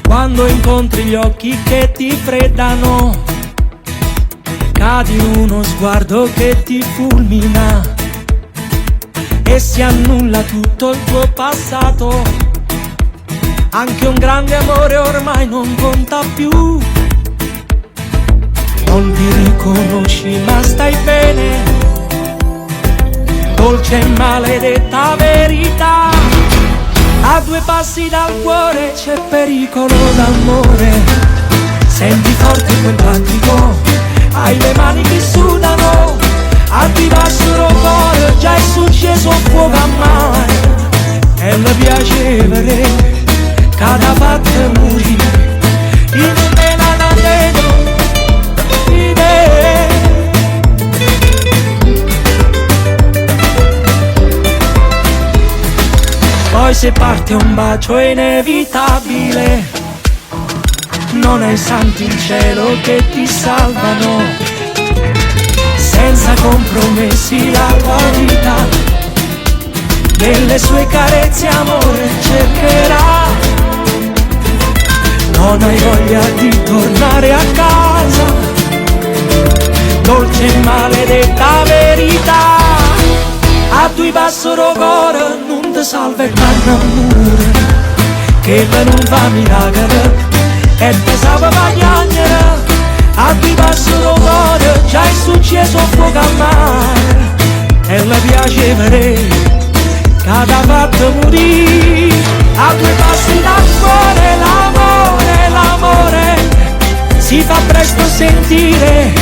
Quando incontri gli occhi che ti freddano, cadi in uno sguardo che ti fulmina e si annulla tutto il tuo passato. Anche un grande amore ormai non conta più. Non ti riconosci ma stai bene, dolce e maledetta verità. A due passi dal cuore c'è pericolo d'amore. Senti forte quel battito, hai le mani che sudano. A ti bassero cuore, già è successo un fuoco a mare. E le piacevole, cada fatta morire. In me la vedo, poi se parte un bacio è inevitabile. Non è santi in cielo che ti salvano. Senza compromessi la tua vita, nelle sue carezze amore cercherà. Non hai voglia di tornare a casa, dolce e maledetta verità. A due bassero cuore non ti salva e t'annamore, che per non fa miracolo e te salva bagnare. A due bassero cuore già è successo un fuoco a mare. E le piacevole cada fatta morire. A due passi dal cuore l'amore, l'amore si fa presto sentire,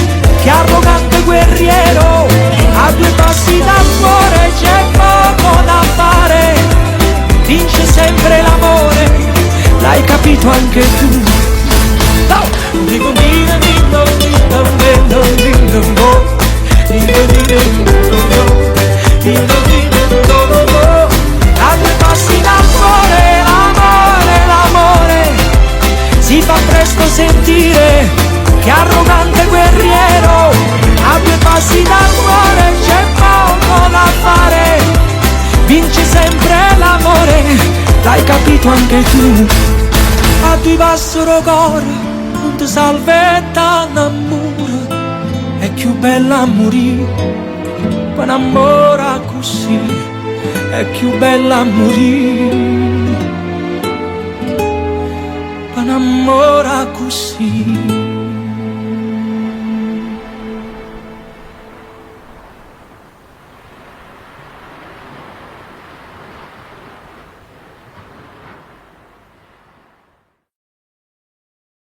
che arrogante guerriero. A due passi dal cuore c'è poco da fare, vince sempre l'amore, l'hai capito anche tu. Dico dino dino dino dino dino dino dino dino. A due passi dal cuore l'amore, l'amore si fa presto sentire, che arrogante guerriero. A due passi dal cuore c'è poco da fare, vince sempre l'amore, l'hai capito anche tu. A due passero cuore non ti salvetta l'amore, è più bella a morire, ma innamora così, è più bella a morire, ma innamora così.